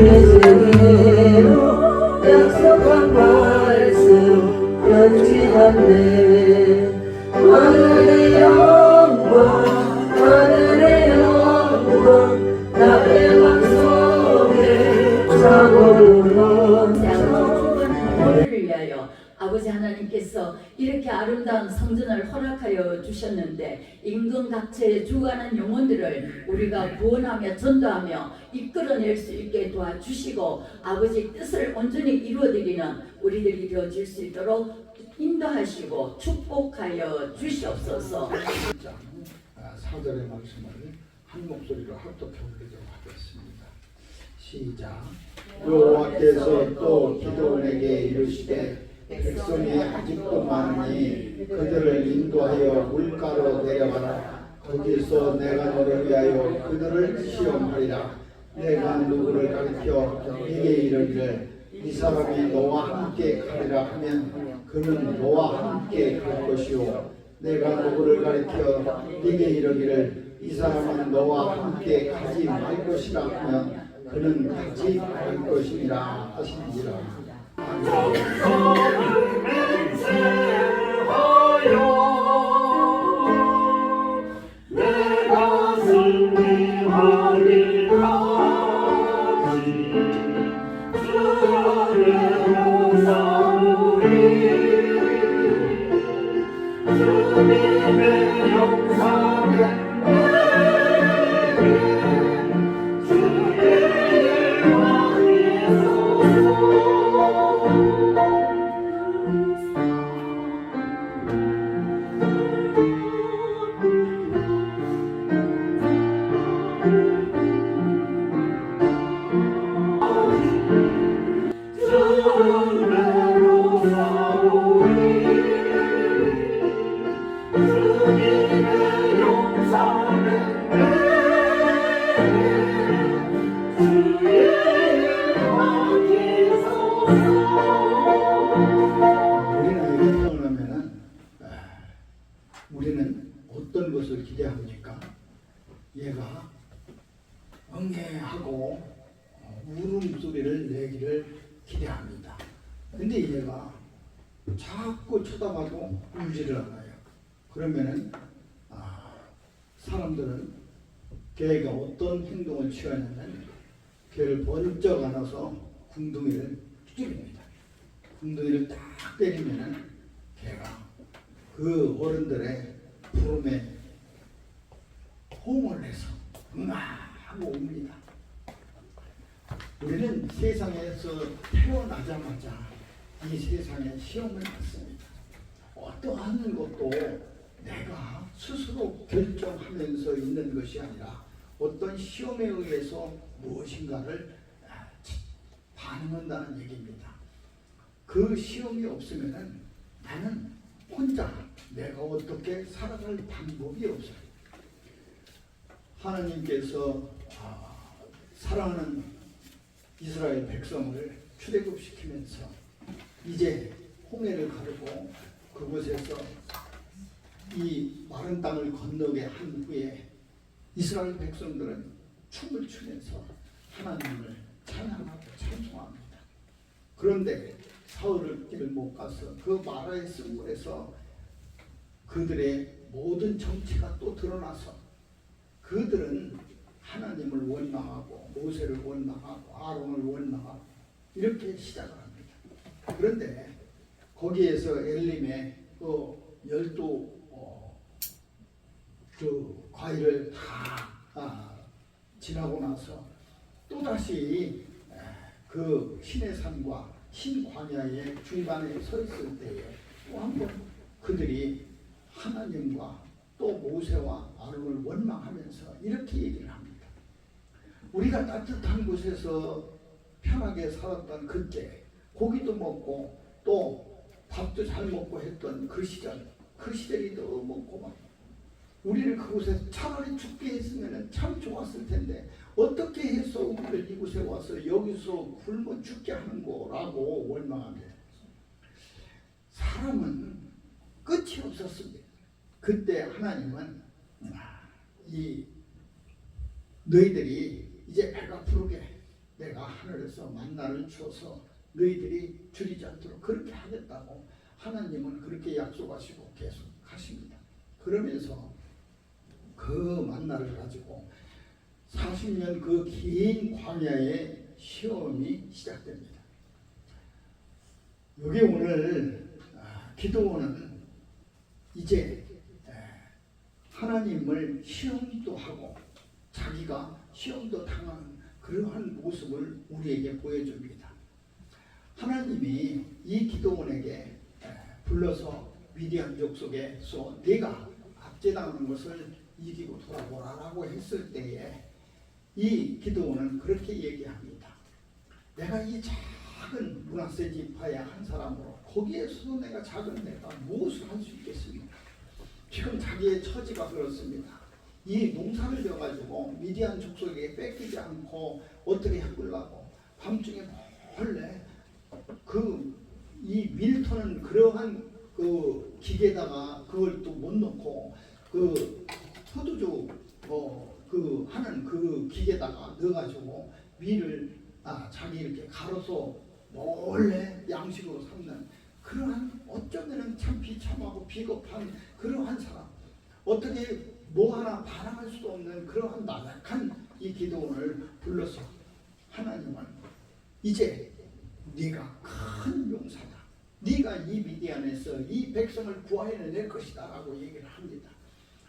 계세요. 약속한 말씀 변치 않네. 하늘의 영광 하늘의 영광 나의 맘속에 자고로 우리를 위하여 아버지 하나님께서 이렇게 아름다운 성전을 허락하여 주셨는데 임금각체에 죽어가는 영혼들을 우리가 구원하며 전도하며 이끌어낼 수 있게 도와주시고 아버지 뜻을 온전히 이루어드리는 우리들이 되어질 수 있도록 인도하시고 축복하여 주시옵소서. 4절의 말씀을 한 목소리로 합독해 보도록 하겠습니다. 시작. 여호와께서 또 기드온에게 이르시되 백성이 아직도 많으니 그들을 인도하여 물가로 내려가라. 거기서 내가 너를 위하여 그들을 시험하리라. 내가 누구를 가리켜 네게 이르기를 이 사람이 너와 함께 가리라 하면 그는 너와 함께 갈 것이요 내가 누구를 가리켜 네게 이르기를 이 사람은 너와 함께 가지 말 것이라 하면 그는 가지 말 것이니라 하시니라. 내가 승리하리까지 주를 싸우리. 주님의 영광은 우리는 어떤 것을 기대합니까? 얘가 응애하고 울음소리를 내기를 기대합니다. 근데 얘가 자꾸 쳐다봐도 울지를 않아요. 그러면은 사람들은 걔가 어떤 행동을 취하냐면 걔를 번쩍 안아서 궁둥이를 찌릅니다. 궁둥이를 딱 때리면은 걔가 그 어른들의 부름에 호응을 해서 응하고 옵니다. 우리는 세상에서 태어나자마자 이 세상에 시험을 받습니다. 어떠한 것도 내가 스스로 결정하면서 있는 것이 아니라 어떤 시험에 의해서 무엇인가를 반응한다는 얘기입니다. 그 시험이 없으면 나는 혼자 내가 어떻게 살아갈 방법이 없어요. 하나님께서 사랑하는 이스라엘 백성을 출애굽시키면서 이제 홍해를 가르고 그곳에서 이 마른 땅을 건너게 한 후에 이스라엘 백성들은 춤을 추면서 하나님을 찬양하고 찬송합니다. 그런데 사흘을 길을 못 가서 그 마라의 쓴물에서 그들의 모든 정체가 또 드러나서 그들은 하나님을 원망하고 모세를 원망하고 아론을 원망하고 이렇게 시작을 합니다. 그런데 거기에서 엘림의 그 12 그 과일을 다 지나고 나서 또다시 그 신의 산과 신광야의 중간에 서 있을 때에 또 한 번 그들이 하나님과 또 모세와 아론을 원망하면서 이렇게 얘기를 합니다. 우리가 따뜻한 곳에서 편하게 살았던 그때 고기도 먹고 또 밥도 잘 먹고 했던 그 시절이 너무 고맙고 우리를 그곳에서 차라리 죽게 했으면 참 좋았을 텐데 어떻게 해서 우리를 이곳에 와서 여기서 굶어 죽게 하는 거라고 원망합니다. 사람은 끝이 없었습니다. 그때 하나님은 이 너희들이 이제 배가 부르게 내가 하늘에서 만나를 주어서 너희들이 줄이지 않도록 그렇게 하겠다고 하나님은 그렇게 약속하시고 계속 하십니다. 그러면서 그 만나를 가지고 40년 그 긴 광야의 시험이 시작됩니다. 여기 오늘 기도원은 이제 하나님을 시험도 하고 자기가 시험도 당하는 그러한 모습을 우리에게 보여줍니다. 하나님이 이 기도원에게 불러서 미디안 족속에서 네가 압제당하는 것을 이기고 돌아보라라고 했을 때에 이 기도원은 그렇게 얘기합니다. 내가 이 작은 므낫세 지파의 한 사람으로 거기에서도 내가 작은 내가 무엇을 할 수 있겠습니까? 지금 자기의 처지가 그렇습니다. 이 농사를 져가지고 미디안 족속에게 뺏기지 않고 어떻게 해보려고 밤중에 몰래 이 밀터는 그러한 그 기계에다가 그걸 또 못 넣고 그 포도주 그 하는 그 기계에다가 넣어가지고 밀을 자기 이렇게 갈아서 몰래 양식으로 삼는 그러한 어쩌면은 참 비참하고 비겁한 그러한 사람, 어떻게 뭐 하나 반항할 수도 없는 그러한 나약한 이 기도원을 불러서 하나님은 이제 네가 큰 용사다, 네가 이 미디안에서 이 백성을 구하여낼 것이다 라고 얘기를 합니다.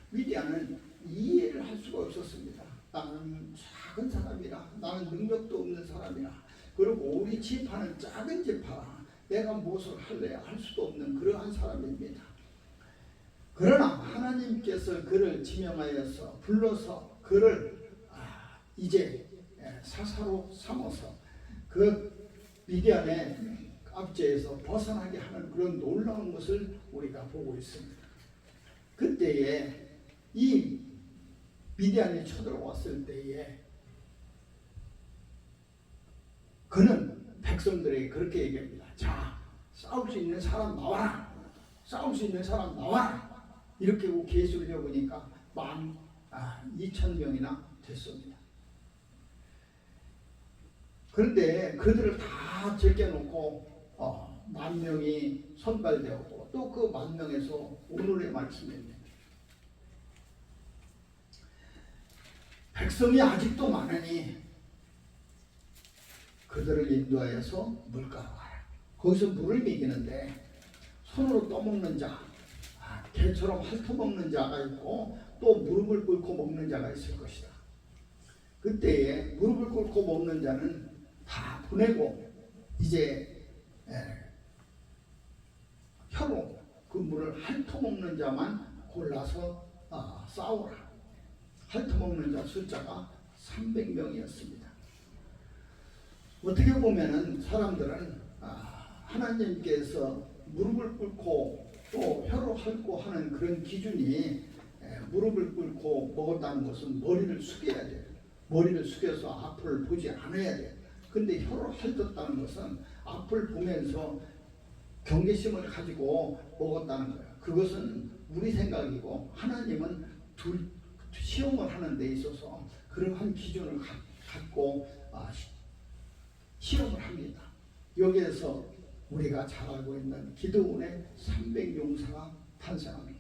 미디안은 이해를 할 수가 없었습니다. 나는 작은 사람이라, 나는 능력도 없는 사람이라, 그리고 우리 지파는 작은 지파라, 내가 무엇을 할래야 할 수도 없는 그러한 사람입니다. 그러나 하나님께서 그를 지명하여서 불러서 그를 이제 사사로 삼아서 그 미디안의 압제에서 벗어나게 하는 그런 놀라운 것을 우리가 보고 있습니다. 그때에 이 미디안이 쳐들어왔을 때에 그는 백성들에게 그렇게 얘기합니다. 자, 싸울 수 있는 사람 나와라, 싸울 수 있는 사람 나와라. 이렇게 계수를 해보니까 12,000명이나 됐습니다. 그런데 그들을 다 제껴놓고 10,000명이 선발되었고 또 그 10,000명에서 오늘의 말씀입니다. 백성이 아직도 많으니 그들을 인도하여서 물가로 가라. 거기서 물을 먹이는데 손으로 떠먹는 자, 개처럼 핥아먹는 자가 있고 또 무릎을 꿇고 먹는 자가 있을 것이다. 그때에 무릎을 꿇고 먹는 자는 다 보내고 이제 혀로 그 물을 핥아먹는 자만 골라서 싸우라. 핥아먹는 자 숫자가 300명이었습니다. 어떻게 보면은 사람들은 하나님께서 무릎을 꿇고 또 혀로 핥고 하는 그런 기준이 무릎을 꿇고 먹었다는 것은 머리를 숙여야 돼요. 머리를 숙여서 앞을 보지 않아야 돼요. 근데 혀로 핥았다는 것은 앞을 보면서 경계심을 가지고 먹었다는 거예요. 그것은 우리 생각이고 하나님은 시험을 하는 데 있어서 그러한 기준을 갖고 시험을 합니다. 여기에서 우리가 잘 알고 있는 기도원의 300용사가 탄생합니다.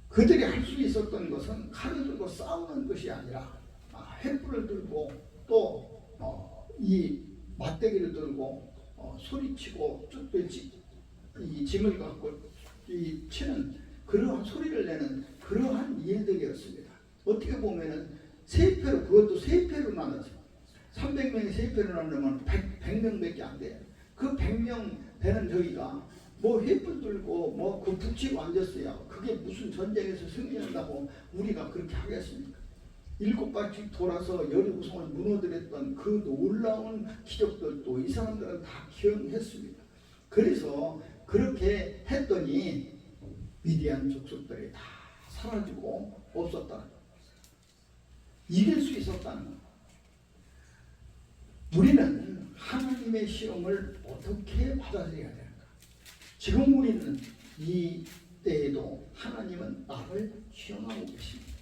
그들이 할 수 있었던 것은 칼을 들고 싸우는 것이 아니라 횃불을 들고 또 이 맞대기를 들고 소리치고 이 짐을 갖고 이 치는 그러한 소리를 내는 그러한 일들이었습니다. 어떻게 보면은 세패로, 그것도 세패로 나눠서 300명이 세패로 나누면 100명밖에 안 돼요. 그 100명 되는 저희가 뭐 횃불 들고 뭐 그 붙이고 앉았어요. 그게 무슨 전쟁에서 승리한다고 우리가 그렇게 하겠습니까? 7바퀴 돌아서 여리고성을 무너뜨렸던 그 놀라운 기적들도 이 사람들은 다 기억했습니다. 그래서 그렇게 했더니 미디안 족속들이 다 사라지고 없었다는 것. 이길 수 있었다는 것. 우리는 하나님의 시험을 어떻게 받아들여야 되는가? 지금 우리는 이 때에도 하나님은 나를 시험하고 계십니다.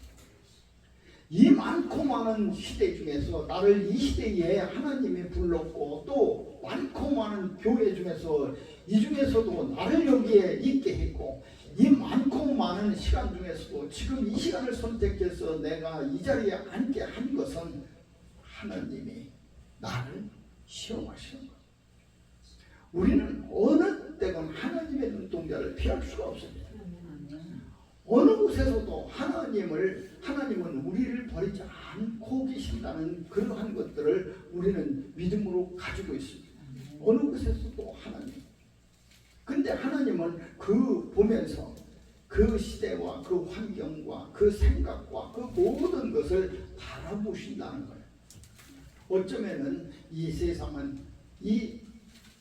이 많고 많은 시대 중에서 나를 이 시대에 하나님이 불렀고 또 많고 많은 교회 중에서 이 중에서도 나를 여기에 있게 했고 이 많고 많은 시간 중에서도 지금 이 시간을 선택해서 내가 이 자리에 앉게 한 것은 하나님이 나를 시험하시는 거예요. 우리는 어느 때건 하나님의 눈동자를 피할 수가 없습니다. 어느 곳에서도 하나님은 우리를 버리지 않고 계신다는 그러한 것들을 우리는 믿음으로 가지고 있습니다. 어느 곳에서도 하나님. 근데 하나님은 그 보면서 그 시대와 그 환경과 그 생각과 그 모든 것을 바라보신다는 거예요. 어쩌면은 이 세상은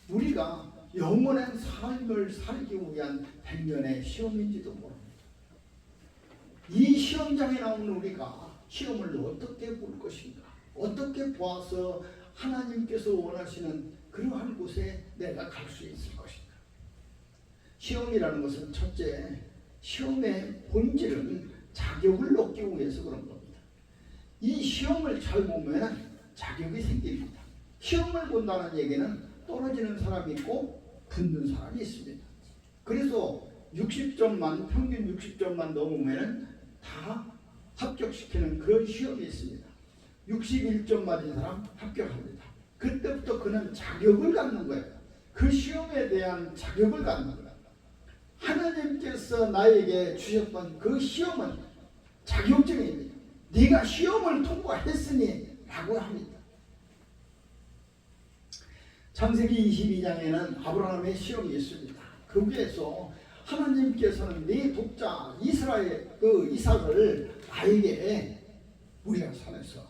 우리가 영원한 삶을 살기 위한 100년의 시험인지도 모릅니다. 이 시험장에 나오는 우리가 시험을 어떻게 볼 것인가, 어떻게 보아서 하나님께서 원하시는 그러한 곳에 내가 갈 수 있을 것인가. 시험이라는 것은 첫째, 시험의 본질은 자격을 얻기 위해서 그런 겁니다. 이 시험을 잘 보면 자격이 생깁니다. 시험을 본다는 얘기는 떨어지는 사람이 있고 붙는 사람이 있습니다. 그래서 60점만 평균 60점만 넘으면 다 합격시키는 그런 시험이 있습니다. 61점 맞은 사람 합격합니다. 그때부터 그는 자격을 갖는 거예요. 그 시험에 대한 자격을 갖는 거예요. 하나님께서 나에게 주셨던 그 시험은 자격증입니다. 네가 시험을 통과했으니 라고 합니다. 창세기 22장에는 아브라함의 시험이 있습니다. 거기에서 하나님께서는 네 독자 이삭을 나에게 우리가 산에서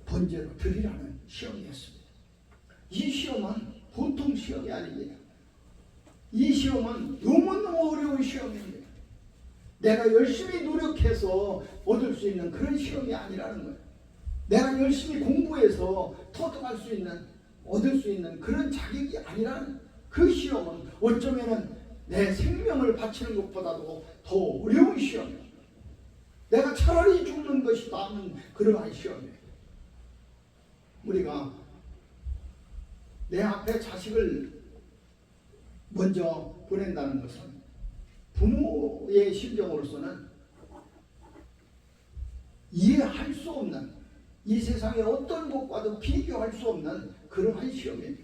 번제로 드리라는 시험이었습니다. 이 시험은 보통 시험이 아닙니다. 이 시험은 너무너무 어려운 시험입니다. 내가 열심히 노력해서 얻을 수 있는 그런 시험이 아니라는 거예요. 내가 열심히 공부해서 터득할 수 있는, 얻을 수 있는 그런 자격이 아니라는 그 시험은 어쩌면은 내 생명을 바치는 것보다도 더 어려운 시험이에요. 내가 차라리 죽는 것이 나은 그러한 시험이에요. 우리가 내 앞에 자식을 먼저 보낸다는 것은 부모의 심정으로서는 이해할 수 없는, 이 세상의 어떤 것과도 비교할 수 없는 그러한 시험입니다.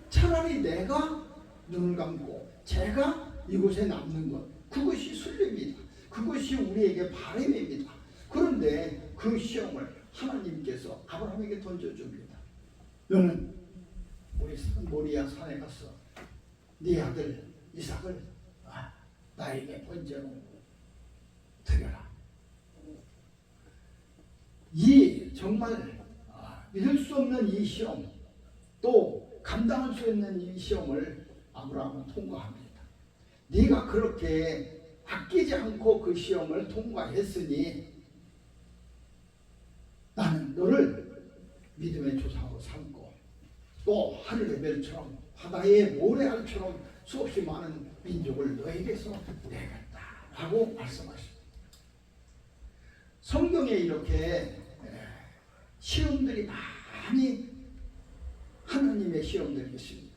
차라리 내가 눈을 감고 제가 이곳에 남는 것, 그것이 순리입니다. 그것이 우리에게 바람입니다. 그런데 그 시험을 하나님께서 아브라함에게 던져줍니다. 너는 우리 모리아 산에 가서 네 아들 이삭을 나에게 번제로 드려라. 이 정말 믿을 수 없는 이 시험, 또 감당할 수 있는 이 시험을 아브라함은 통과합니다. 네가 그렇게 아끼지 않고 그 시험을 통과했으니 나는 너를 믿음의 조상으로 삼고 또 하늘의 별처럼 바다의 모래알처럼 수없이 많은 민족을 너에게서 내겠다라고 말씀하십니다. 성경에 이렇게 시험들이 많이 하나님의 시험들이 있습니다.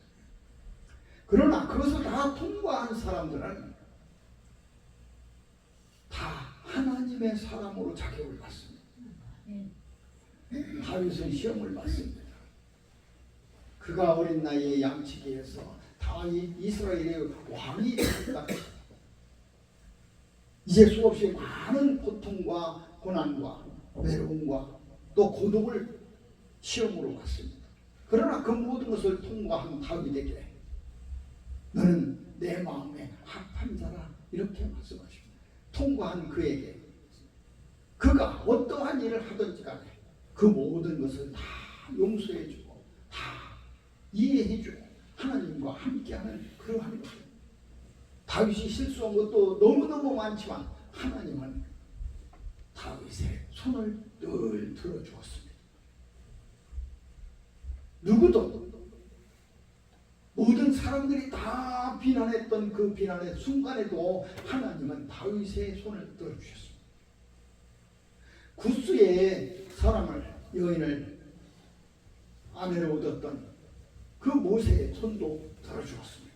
그러나 그것을 다 통과한 사람들은 다 하나님의 사람으로 자격을 받습니다. 다윗은 시험을 받습니다. 그가 어린 나이에 양치기해서 다윗 이스라엘의 왕이 되었다. 이제 수없이 많은 고통과 고난과 외로움과 또 고독을 시험으로 받습니다. 그러나 그 모든 것을 통과한 다윗에게 너는 내 마음에 합한 자라 이렇게 말씀하십니다. 통과한 그에게 그가 어떠한 일을 하든지 간에 그 모든 것을 다 용서해주고 다 이해해주고 하나님과 함께하는 그러한 것입니다. 다윗이 실수한 것도 너무너무 많지만 하나님은 다윗의 손을 늘 들어주었습니다. 누구도 모든 사람들이 다 비난했던 그 비난의 순간에도 하나님은 다윗의 손을 들어주셨습니다. 구스의 사람을 여인을 아내로 얻었던 그 모세의 손도 들어주었습니다.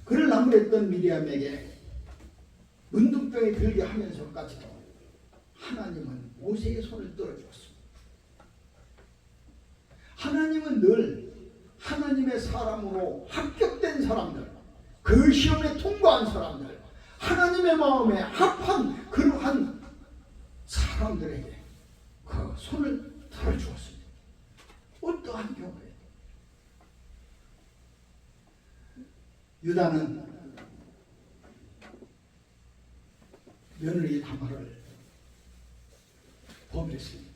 그를 나무랬던 미리암에게 문둥병에 들게 하면서까지도 하나님은 모세의 손을 들어주었습니다. 하나님은 늘 하나님의 사람으로 합격된 사람들, 그 시험에 통과한 사람들, 하나님의 마음에 합한 그러한 사람들에게 그 손을 들어주었습니다. 어떠한 경우에 유다는 며느리 다말을 범했습니다.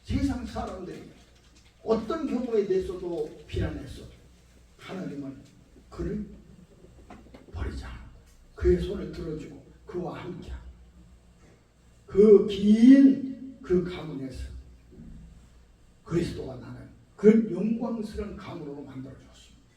세상 사람들이 어떤 경우에 대해서도 비난했어. 하나님은 그를 버리지 않아. 그의 손을 들어주고 그와 함께하고 그 긴 그 가문에서 그리스도가 나는 그런 영광스러운 가문으로 만들어줬습니다.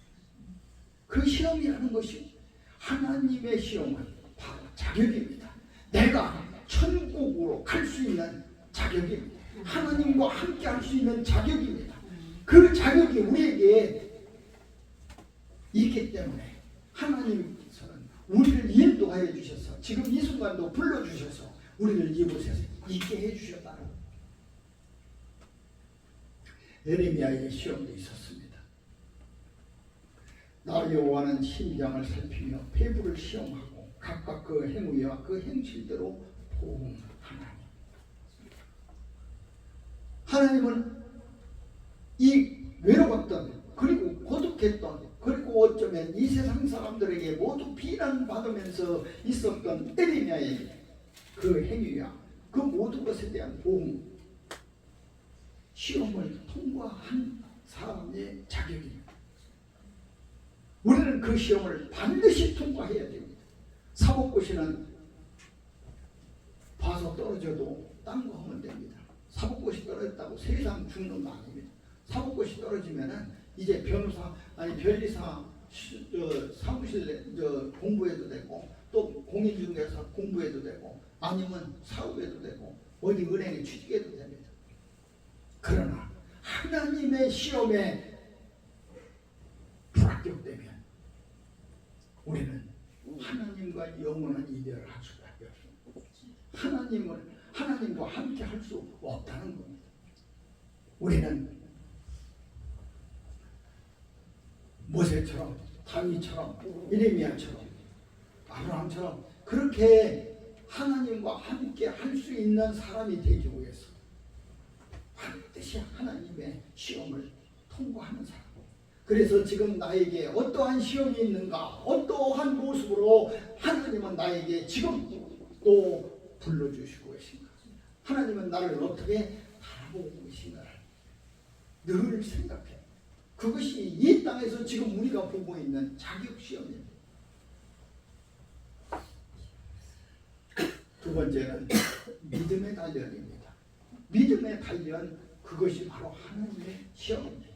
그 시험이라는 것이 하나님의 시험은 바로 자격입니다. 내가 천국으로 갈 수 있는 자격입니다. 하나님과 함께 할 수 있는 자격입니다. 그 자격이 우리에게 있기 때문에 하나님께서는 우리를 인도하여 주셔서 지금 이 순간도 불러주셔서 우리를 이곳에 있게 해주셨다는 예레미야의 시험도 있었습니다. 나 여호와는 심장을 살피며 폐부를 시험하고 각각 그 행위와 그 행실대로 보응하나니. 하나님은 이 외로웠던 그리고 고독했던 그리고 어쩌면 이 세상 사람들에게 모두 비난받으면서 있었던 예레미야의 그 행위와 그 모든 것에 대한 보응, 시험을 통과한 사람의 자격입니다. 우리는 그 시험을 반드시 통과해야 됩니다. 사법고시는 봐서 떨어져도 딴 거 하면 됩니다. 사법고시 떨어졌다고 세상 죽는 거 아닙니다. 사법고시 떨어지면은 이제 변호사 아니 변리사 사무실 공부해도 되고 또 공인중개사 공부해도 되고 아니면 사업해도 되고 어디 은행에 취직해도 됩니다. 그러나 하나님의 시험에 불합격되면 우리는 하나님과 영원한 이별을 할 수밖에 없습니다. 하나님과 함께 할 수 없다는 겁니다. 우리는 모세처럼 다윗처럼 예레미야처럼 아브라함처럼 그렇게 하나님과 함께 할 수 있는 사람이 되기 위해서 반드시 하나님의 시험을 통과하는 사람. 그래서 지금 나에게 어떠한 시험이 있는가, 어떠한 모습으로 하나님은 나에게 지금 또 불러주시고 계신가, 하나님은 나를 어떻게 바라보고 계신가를 늘 생각해. 그것이 이 땅에서 지금 우리가 보고 있는 자격시험입니다. 두 번째는 믿음의 단련입니다. 믿음의 단련, 그것이 바로 하나님의 시험입니다.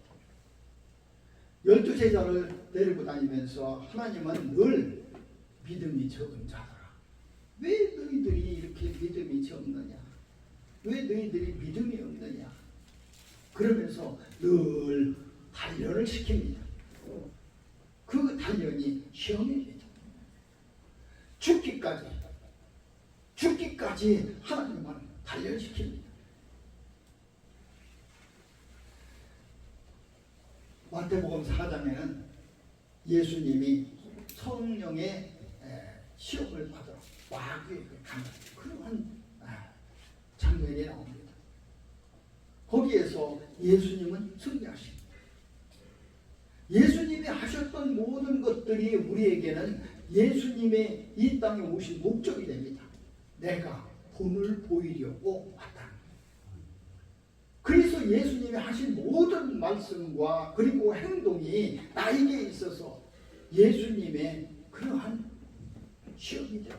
12제자를 데리고 다니면서 하나님은 늘 믿음이 적은 자들아, 왜 너희들이 이렇게 믿음이 적느냐, 왜 너희들이 믿음이 없느냐, 그러면서 늘 단련을 시킵니다. 그 단련이 시험입니다. 죽기까지 하나님은 단련시킵니다. 마태복음 4장에는 예수님이 성령의 시험을 받으러 마귀에게 가는 그러한 장면이 나옵니다. 거기에서 예수님은 승리하십니다. 예수님이 하셨던 모든 것들이 우리에게는 예수님의 이 땅에 오신 목적이 됩니다. 내가 본을 보이려고 왔다. 그래서 예수님이 하신 모든 말씀과 그리고 행동이 나에게 있어서 예수님의 그러한 시험이 됩니다.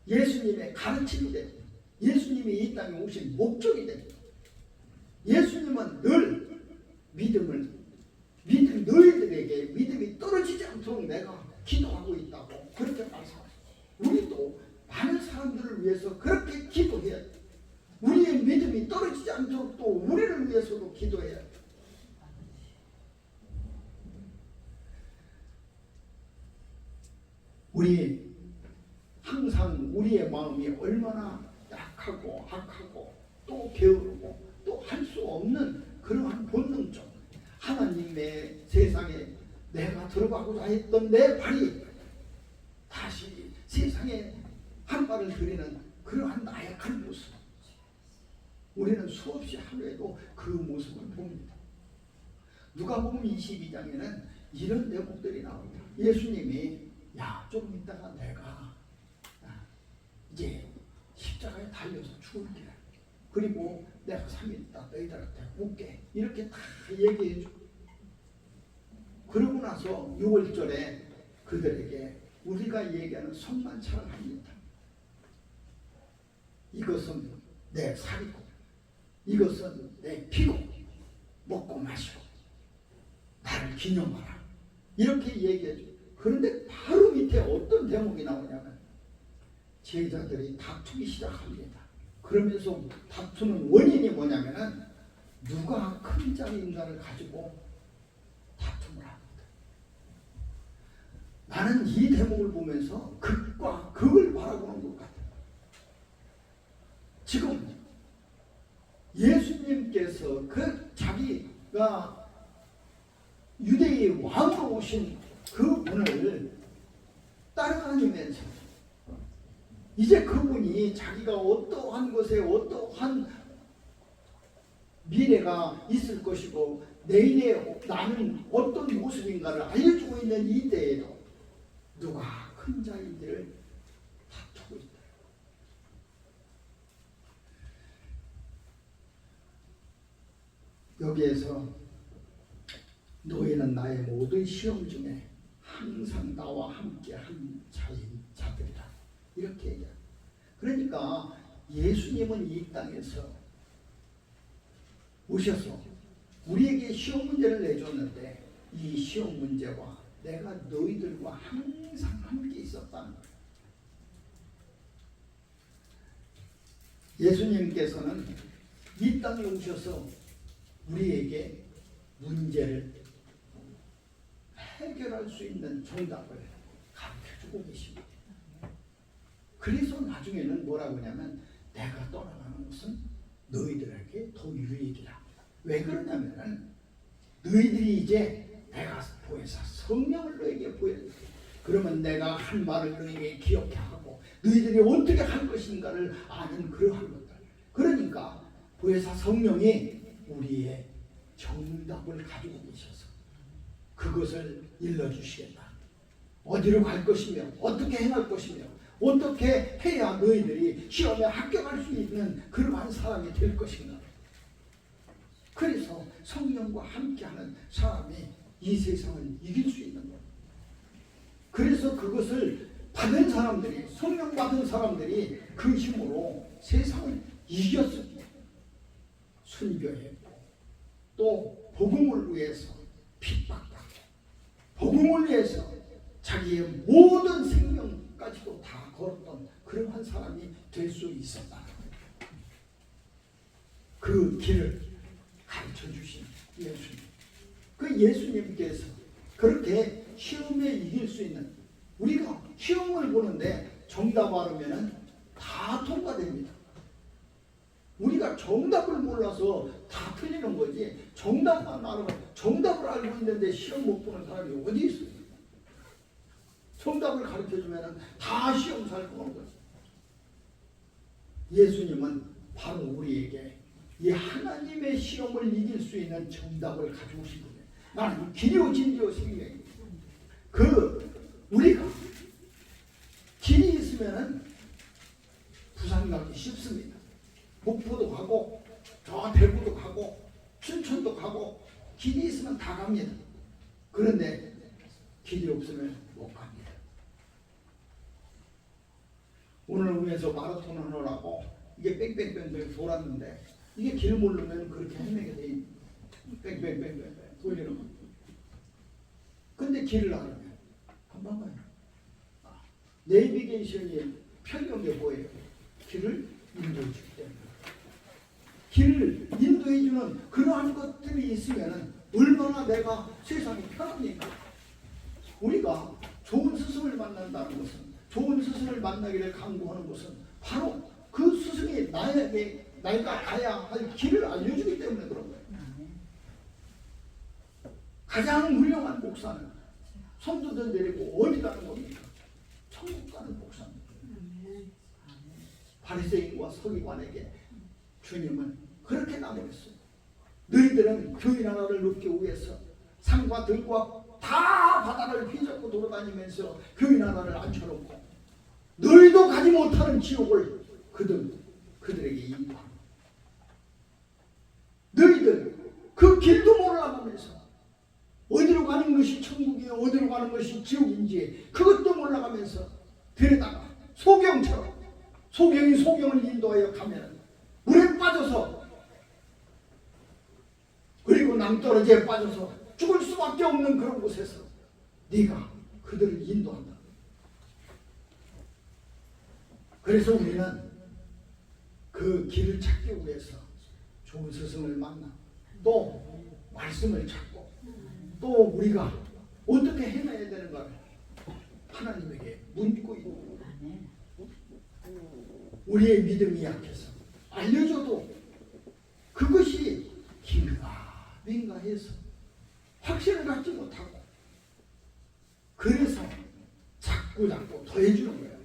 예수님의 가르침이 됩니다. 예수님이 이 땅에 오신 목적이 됩니다. 예수님은 늘 너희들에게 믿음이 떨어지지 않도록 내가 기도하고 있다고 그렇게 말씀하십니다. 우리도 많은 사람들을 위해서 그렇게 기도해야 돼. 우리의 믿음이 떨어지지 않도록 또 우리를 위해서도 기도해야 돼. 우리 항상 우리의 마음이 얼마나 약하고 악하고 또 게으르고 또 할 수 없는 그러한 본능적 하나님의 세상에 내가 들어가고자 했던 내 발이 다시 세상에 한 발을 들이는 그러한 나약한 모습, 우리는 수없이 하루에도 그 모습을 봅니다. 누가복음 22장에는 이런 대목들이 나옵니다. 예수님이 야, 조금 있다가 내가 이제 십자가에 달려서 죽을게. 그리고 내가 3일 있다 너희들한테 묻게. 이렇게 다 얘기해 줘. 그러고 나서 6월절에 그들에게 우리가 얘기하는 성만찬을 합니다. 이것은 내 살이고 이것은 내 피고 먹고 마시고 나를 기념하라. 이렇게 얘기해 줘. 그런데 바로 밑에 어떤 대목이 나오냐면 제자들이 다투기 시작합니다. 그러면서 다투는 원인이 뭐냐면은 누가 큰 자리인가를 가지고 다툼을 합니다. 나는 이 대목을 보면서 극과 극을 바라보는 것 같아요. 지금 예수님께서 그 자기가 유대의 왕으로 오신 그 분을 따라다니면서 이제 그분이 자기가 어떠한 것에 어떠한 미래가 있을 것이고 내일에 나는 어떤 모습인가를 알려주고 있는 이 때에도 누가 큰 자인지를 다투고 있다. 여기에서 너희는 나의 모든 시험 중에 항상 나와 함께 한 자들이라 이렇게 얘기합니다. 그러니까 예수님은 이 땅에서 오셔서 우리에게 시험 문제를 내줬는데 이 시험 문제와 내가 너희들과 항상 함께 있었다는 거예요. 예수님께서는 이 땅에 오셔서 우리에게 문제를 해결할 수 있는 정답을 가르쳐주고 계십니다. 그래서 나중에는 뭐라고 하냐면 내가 떠나가는 것은 너희들에게 더 유익이라. 왜 그러냐면 너희들이 이제 내가 보혜사 성령을 너희에게 보여줄게. 그러면 내가 한 말을 너희에게 기억해 하고 너희들이 어떻게 할 것인가를 아는 그러한 것들. 그러니까 보혜사 성령이 우리의 정답을 가지고 계셔서 그것을 일러주시겠다. 어디로 갈 것이며 어떻게 행할 것이며 어떻게 해야 너희들이 시험에 합격할 수 있는 그러한 사람이 될 것인가. 그래서 성령과 함께하는 사람이 이 세상을 이길 수 있는 것. 그래서 그것을 받은 사람들이 성령 받은 사람들이 그 힘으로 세상을 이겼습니다. 순교했고 또 복음을 위해서 핍박받고 복음을 위해서 자기의 모든 생명까지도 다 걸었던 그러한 사람이 될 수 있었다. 그 길을 가르쳐 주신 예수님. 그 예수님께서 그렇게 시험에 이길 수 있는, 우리가 시험을 보는데 정답 알으면은 다 통과됩니다. 우리가 정답을 몰라서 다 틀리는 거지 정답만 알으면, 정답을 알고 있는데 시험 못 보는 사람이 어디 있어요? 정답을 가르쳐주면 다 시험 잘 보는 거지. 예수님은 바로 우리에게 이 하나님의 시험을 이길 수 있는 정답을 가지고 오신 거예요. 나는 길이요 진리요 생명입니다. 우리가 길이 있으면은 부산 가기 쉽습니다. 목포도 가고 저 대구도 가고 춘천도 가고 길이 있으면 다 갑니다. 그런데 길이 없으면 못 갑니다. 오늘 위해서 마라톤을 하라고 이게 뺑뺑뺑뺑 돌았는데 이게 길 모르면 그렇게 헤매게 돼 있는 뺑뺑뺑뺑 돌리는 거. 근데 길을 알면 금방 가요. 내비게이션이 편리한 게 뭐예요? 길을 인도해 주기 때문에. 길을 인도해 주는 그러한 것들이 있으면 얼마나 내가 세상이 편합니까? 우리가 좋은 스승을 만난다는 것은, 좋은 스승을 만나기를 강구하는 것은 바로 그 스승이 나에게 내가 가야 할 길을 알려주기 때문에 그런 거예요. 가장 훌륭한 목사는 성도들 데리고 어디 가는 겁니까? 천국 가는 목사입니다. 바리새인과 서기관에게 주님은 그렇게 나무랬어요. 너희들은 교회 나라를 높기 위해서 산과 들과 다 바다를 휘젓고 돌아다니면서 교회 나라를 앉혀놓고 너희도 가지 못하는 지옥을 그들에게 인도합니다. 너희들 그 길도 몰라가면서 어디로 가는 것이 천국이요 어디로 가는 것이 지옥인지 그것도 몰라가면서 들에다가 소경처럼 소경이 소경을 인도하여 가면 물에 빠져서 그리고 낭떠러지에 빠져서 죽을 수밖에 없는 그런 곳에서 네가 그들을 인도한다. 그래서 우리는 그 길을 찾기 위해서 좋은 스승을 만나 또 말씀을 찾고 또 우리가 어떻게 해내야 되는가를 하나님에게 묻고 있고 우리의 믿음이 약해서 알려줘도 그것이 긴가 민가 해서 확신을 갖지 못하고 그래서 자꾸 더해주는 거예요.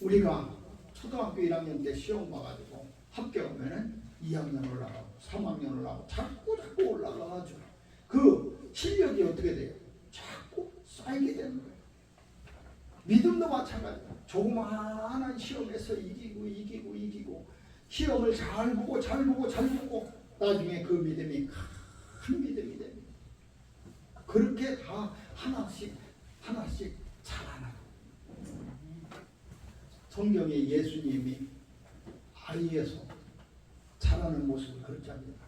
우리가 초등학교 1학년 때 시험 봐가지고 합격하면은 2학년 올라가고 3학년 올라가고 자꾸 올라가가지고 그 실력이 어떻게 돼요? 자꾸 쌓이게 되는 거예요. 믿음도 마찬가지예요. 조그마한 시험에서 이기고 시험을 잘 보고 나중에 그 믿음이 큰 믿음이 됩니다. 그렇게 다 하나씩 자라나요. 성경에 예수님이 아이에서 자라는 모습을 그렇게 합니다.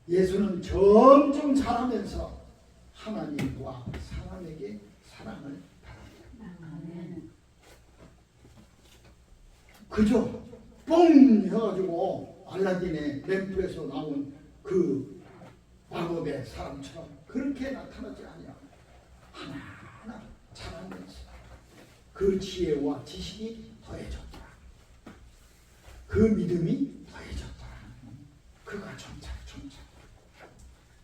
예수는 점점 자라면서 하나님과 사람에게 사랑을 바랍니다. 그저 뻥 해가지고 알라딘의 램프에서 나온 그 마법의 사람처럼 그렇게 나타나지 않냐. 하나하나 자라면서 그 지혜와 지식이 더해졌더라. 그 믿음이 더해졌더라. 그가 점차.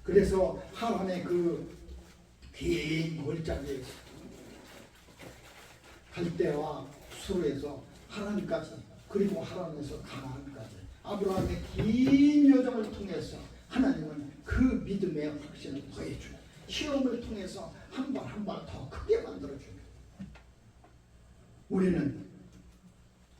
그래서 하란의 그 긴 골짜기에서 갈대와 수르에서 하란까지 그리고 하란에서 가나안까지 아브라함의 긴 여정을 통해서 하나님은 그 믿음의 확신을 더해주고 시험을 통해서 한 발 한 발 더 크게 만들어줍니다. 우리는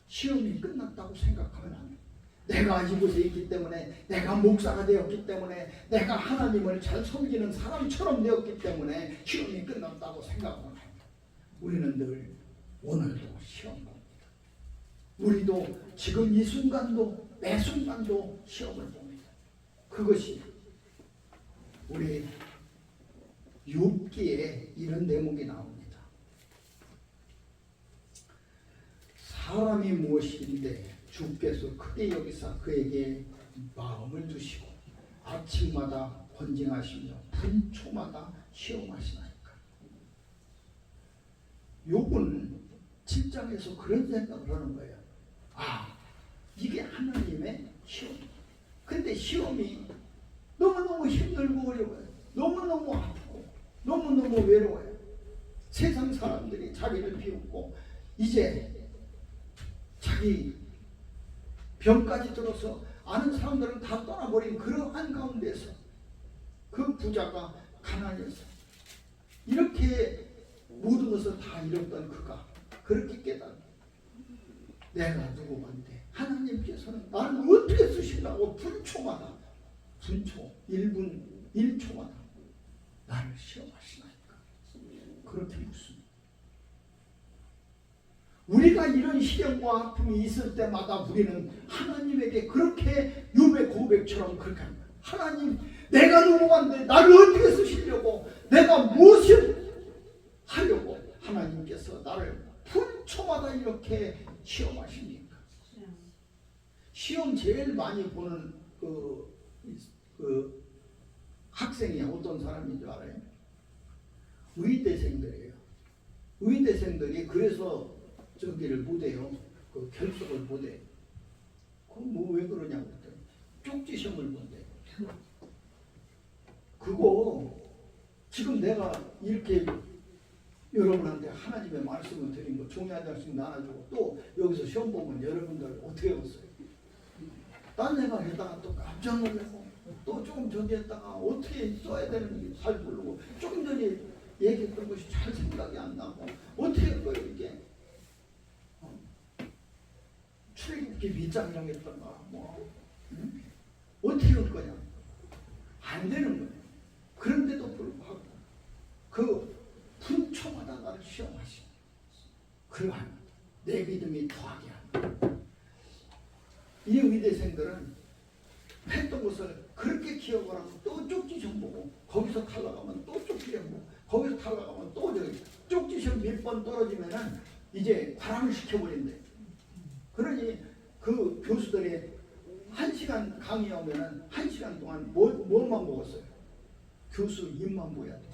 시험이 끝났다고 생각하면 안 돼요. 내가 이곳에 있기 때문에 내가 목사가 되었기 때문에 내가 하나님을 잘 섬기는 사람처럼 되었기 때문에 시험이 끝났다고 생각하면 안 돼요. 우리는 늘 오늘도 시험 봅니다. 우리도 지금 이 순간도 매 순간도 시험을 봅니다. 그것이 우리 욥기에 이런 대목이 나옵니다. 사람이 무엇인데 주께서 크게 여기사 그에게 마음을 두시고 아침마다 권징하시며 분초마다 시험하시나이까. 욥은 7장에서 그런 생각을 하는 거예요. 아, 이게 하나님의 시험. 근데 시험이 너무너무 힘들고 어려워요. 너무너무 아프고 너무너무 외로워요. 세상 사람들이 자기를 비웃고 이제 자기 병까지 들어서 아는 사람들은 다 떠나버린 그러한 가운데서 그 부자가 가난해서 이렇게 모든 것을 다 잃었던 그가 그렇게 깨달아 내가 누구만데 하나님께서는 나를 어떻게 쓰시려고 분초마다 분초 1분 1초마다 나를 시험하시나이까. 그렇게 묻습니다. 우리가 이런 시련과 아픔이 있을 때마다 우리는 하나님에게 그렇게 욥의 고백처럼 그렇게 합니다. 하나님, 내가 누구한데 나를 어떻게 쓰시려고 내가 무엇을 하려고 하나님께서 나를 분초마다 이렇게 시험하십니까? 시험 제일 많이 보는 그 학생이 어떤 사람인 줄 알아요? 의대생들이에요. 의대생들이 그래서 저기를 못해요. 그 결석을 못해. 그럼 뭐 왜 그러냐고 그랬더니 쪽지 시험을 본대. 그거 지금 내가 이렇게 여러분한테 하나님의 말씀을 드린 거 종이 한 장씩 나눠주고 또 여기서 시험 보면 여러분들 어떻게 했어요? 딴 내가 했다가 또 깜짝 놀라고 또 조금 전에 했다가 어떻게 써야 되는지 잘 모르고 조금 전에 얘기했던 것이 잘 생각이 안 나고 어떻게 할 거예요 이게? 출애굽기 밑장령 했던가 뭐 응? 어떻게 할 거냐? 안 되는 거예요. 그런데도 불구하고 그 분초마다 나를 시험하시고 그러한 내 믿음이 더하게 합니다. 이 의대생들은 했던 것을 그렇게 기억을 하고 또 쪽지 시험 보고 거기서 탈락하면 또 쪽지 시험 보고 거기서 탈락하면 또 저기 쪽지 시험 몇 번 떨어지면은 이제 과람을 시켜버린대. 그러니 그 교수들이 1시간 강의하면은 1시간 동안 뭐만 먹었어요? 교수 입만 보여야 돼.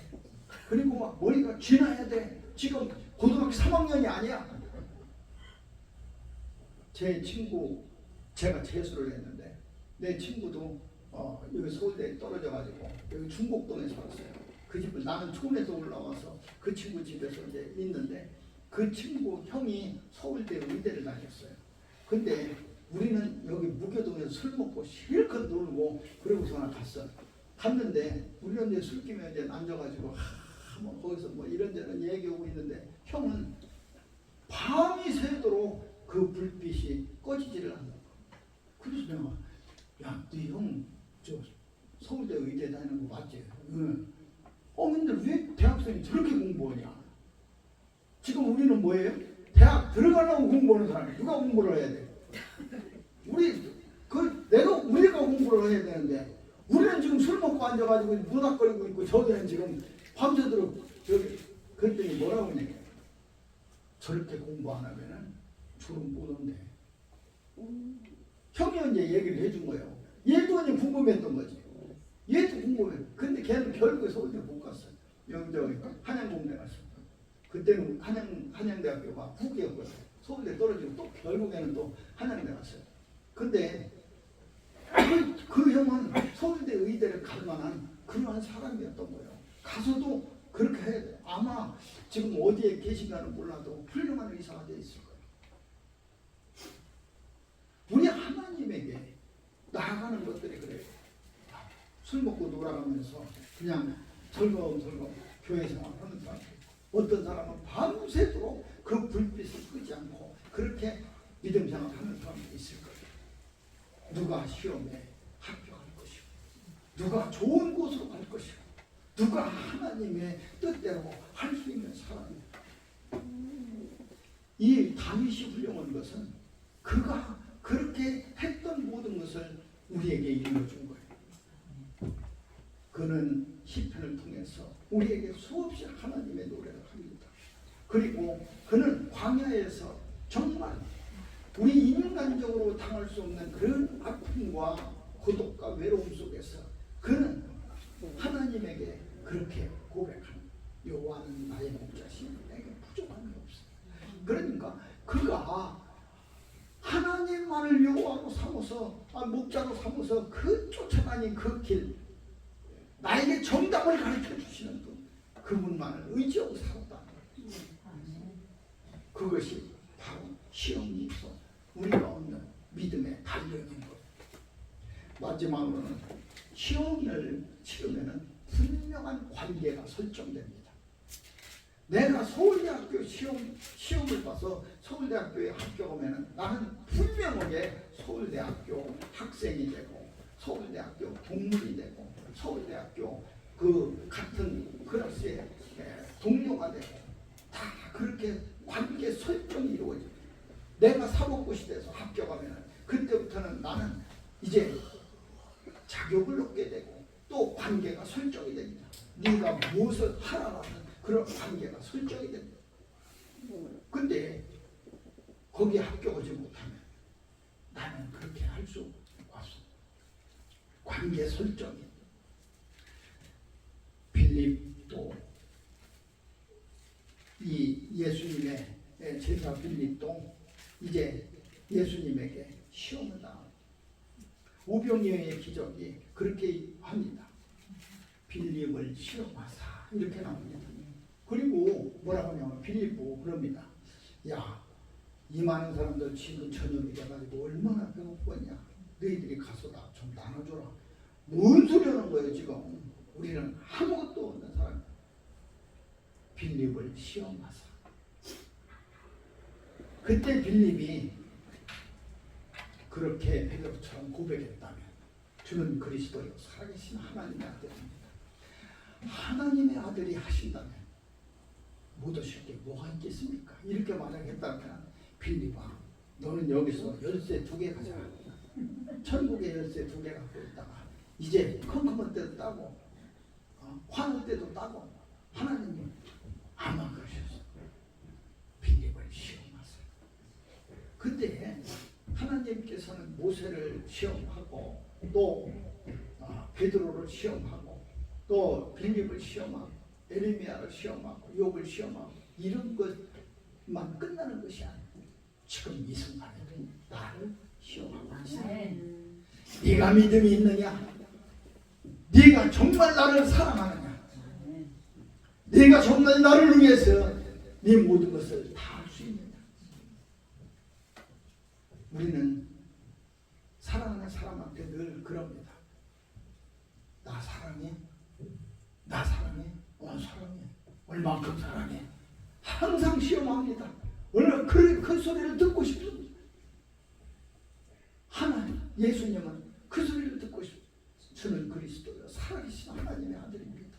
그리고 막 머리가 쥐나야 돼. 지금 고등학교 3학년이 아니야. 제 친구 제가 재수를 했는데 내 친구도 여기 서울대에 떨어져가지고 여기 중곡동에 살았어요. 그 집을 나는 촌에서 올라와서 그 친구 집에서 이제 있는데 그 친구 형이 서울대 의대를 다녔어요. 근데 우리는 여기 무교동에서 술 먹고 실컷 놀고 그러고서 갔어. 갔는데 우리는 이제 술김에 이제 앉아가지고 뭐 거기서 뭐 이런저런 얘기하고 있는데 형은 밤이 새도록 그 불빛이 꺼지지를 않는다. 그래서 내가 야, 네 형 저 서울대 의대 다니는 거 맞지? 응. 근데 왜 대학생이 저렇게 공부하냐? 지금 우리는 뭐예요? 대학 들어가려고 공부하는 사람이 누가 공부를 해야 돼? 우리가 공부를 해야 되는데 우리는 지금 술 먹고 앉아가지고 무닥거리고 있고 저들은 지금 밤새도록 저기 그랬더니 뭐라고 하냐? 저렇게 공부 안 하면은 졸음 못 온대. 형이 이제 얘기를 해준 거예요. 얘도 이제 궁금했던 거지. 얘도 궁금해. 근데 걔는 결국에 서울대 못 갔어요. 저기 한양공대 갔어. 그때는 한양대학교가 후기였거든. 서울대 떨어지고 또 결국에는 또 한양대 갔어요. 근데 그 형은 서울대 의대를 갈 만한 그러한 사람이었던 거예요. 가서도 그렇게 해야 돼. 아마 지금 어디에 계신가는 몰라도 훌륭한 의사가 돼 있을 거예요. 우리 하나님에게 나아가는 것들이 그래요. 술 먹고 놀아가면서 그냥 설거엄설거엄 교회 생활하는 사람. 어떤 사람은 밤새도록 그 불빛을 끄지 않고 그렇게 믿음 생활하는 사람이 있을 거예요. 누가 시험에 합격할 것이고 누가 좋은 곳으로 갈 것이고 누가 하나님의 뜻대로 할 수 있는 사람이에요. 이 다윗이 훌륭한 것은 그가 그렇게 했던 모든 것을 우리에게 일러준 거예요. 그는 시편을 통해서 우리에게 수없이 하나님의 노래를 합니다. 그리고 그는 광야에서 정말 우리 인간적으로 당할 수 없는 그런 아픔과 고독과 외로움 속에서 그는 하나님에게 그렇게 고백합니다. 여호와는 나의 목자시니 내게 부족한 게 없습니다. 그러니까 그가 하나님만을 여호와로 삼아서 목자로 삼아서 그 쫓아다닌 그 길 나에게 정답을 가르쳐 주시는 분 그분만을 의지하고 살았다는 거예요. 그것이 바로 시험에서 우리가 얻는 믿음의 단련인 것. 마지막으로는 시험을 치르면 분명한 관계가 설정됩니다. 내가 서울대학교 시험을 봐서 서울대학교에 합격하면 나는 분명하게 서울대학교 학생이 되고 서울대학교 동물이 되고 서울대학교 그 같은 클래스의 동료가 되고 다 그렇게 관계 설정이 이루어집니다. 내가 사법고시 돼서 합격하면 그때부터는 나는 이제 자격을 얻게 되고 또 관계가 설정이 됩니다. 네가 무엇을 하라라는 그런 관계가 설정이 됩니다. 근데 거기에 합격하지 못하면 나는 그렇게 할 관계 설정이. 빌립도 이 예수님의 제자 빌립도 이제 예수님에게 시험을 당합니다. 오병이어의 기적이 그렇게 합니다. 빌립을 시험하사 이렇게 나옵니다. 그리고 뭐라고 하냐면 빌립 보고 그럽니다. 야, 이 많은 사람들 지금 저녁이 돼가지고 얼마나 배고프냐. 너희들이 가서 나 좀 나눠줘라. 뭔 소리 하는 거예요 지금. 우리는 아무것도 없는 사람. 빌립을 시험하사. 그때 빌립이 그렇게 베드로처럼 고백했다면 주는 그리스도요 살아계신 하나님의 아들입니다. 하나님의 아들이 하신다면 못 오실 게 뭐가 있겠습니까? 이렇게 만약했다면 빌립아, 너는 여기서 열쇠 2개 가져라. 천국의 열쇠 2개 갖고 있다가 이제 컴컴할 때도 따고 화날 때도 따고 하나님이 아마 그러셨어요. 빌립을 시험하세요. 그때 하나님께서는 모세를 시험하고 또 베드로를 시험하고 또 빌립을 시험하고 에레미야를 시험하고 욥을 시험하고 이런 것만 끝나는 것이 아니고 지금 이 순간에는 나를 시험하고 있어요. 네가 믿음이 있느냐? 네가 정말 나를 사랑하느냐? 네가 정말 나를 위해서 네 모든 것을 다 할 수 있느냐? 우리는 사랑하는 사람한테 늘 그럽니다. 나 사랑해? 나 사랑해? 사랑해. 얼만큼 사랑해? 항상 시험합니다. 얼마나 그 소리를 듣고 싶습니다. 하나님, 예수님은 그 소리를 듣고 싶습니다. 주는 그리스도요 살아계신 하나님의 아들입니다.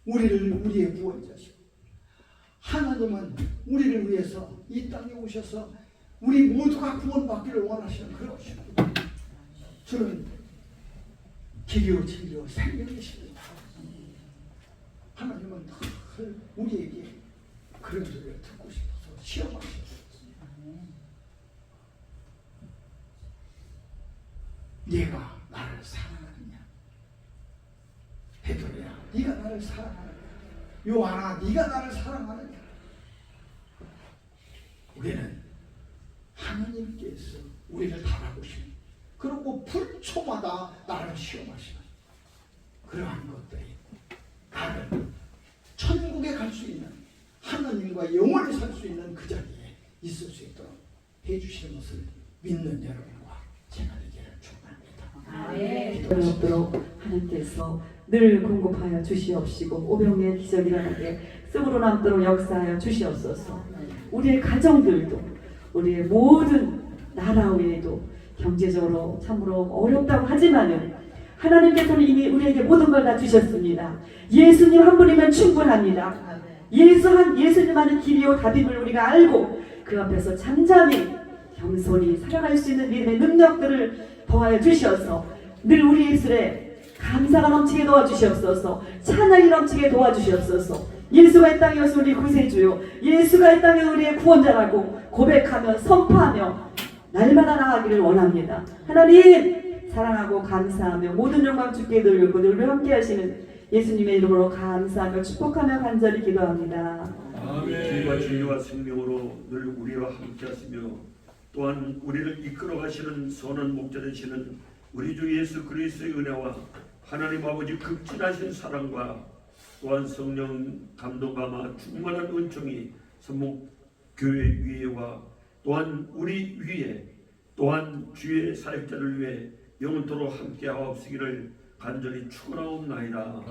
우리를 우리의 구원자시고 하나님은 우리를 위해서 이 땅에 오셔서 우리 모두가 구원받기를 원하시는 그러십니다. 주는 길이요 진리요 생명이십니다. 하나님은 늘 우리에게 그런 소리를 듣고 싶어서 시험하십니다. 네가 나를 사랑하느냐? 베드로야, 네가 나를 사랑하느냐? 요한아, 네가 나를 사랑하느냐? 우리는 하나님께서 우리를 바라보시는, 그리고 불초마다 나를 시험하시는 그러한 것들이 나를 천국에 갈 수 있는, 하나님과 영원히 살 수 있는 그 자리에 있을 수 있도록 해주시는 것을 믿는 여러분과 제가 되기를 축원합니다. 그렇도록 하나님께서 늘 공급하여 주시옵시고 오병이의 기적이 일어나게 썩으로 남도록 역사하여 주시옵소서. 우리의 가정들도 우리의 모든 나라 외에도 경제적으로 참으로 어렵다고 하지만은 하나님께서는 이미 우리에게 모든 걸 다 주셨습니다. 예수님 한 분이면 충분합니다. 예수님 하는 길이요 답임을 우리가 알고 그 앞에서 잠잠히 겸손히 살아갈 수 있는 믿음의 능력들을 더하여 주셔서 늘 우리 입술에 감사가 넘치게 도와주시옵소서. 찬양이 넘치게 도와주시옵소서. 예수가 이 땅에 오신 우리 구세주요, 예수가 이 땅에 우리의 구원자라고 고백하며 선포하며 날마다 나아가기를 원합니다. 하나님 사랑하고 감사하며 모든 영광 주께 돌리고 늘 함께 하시는 예수님의 이름으로 감사하며 축복하며 간절히 기도합니다. 주와 진리와 생명으로 늘 우리와 함께 하시며 또한 우리를 이끌어 가시는 선한 목자 되시는 우리 주 예수 그리스도의 은혜와 하나님 아버지 극진하신 사랑과 또한 성령 감동감화 충만한 은총이 선목교회 위에와 또한 우리 위에 또한 주의 사역자를 위해 영원토록 함께하옵시기를 간절히 축원하옵나이다.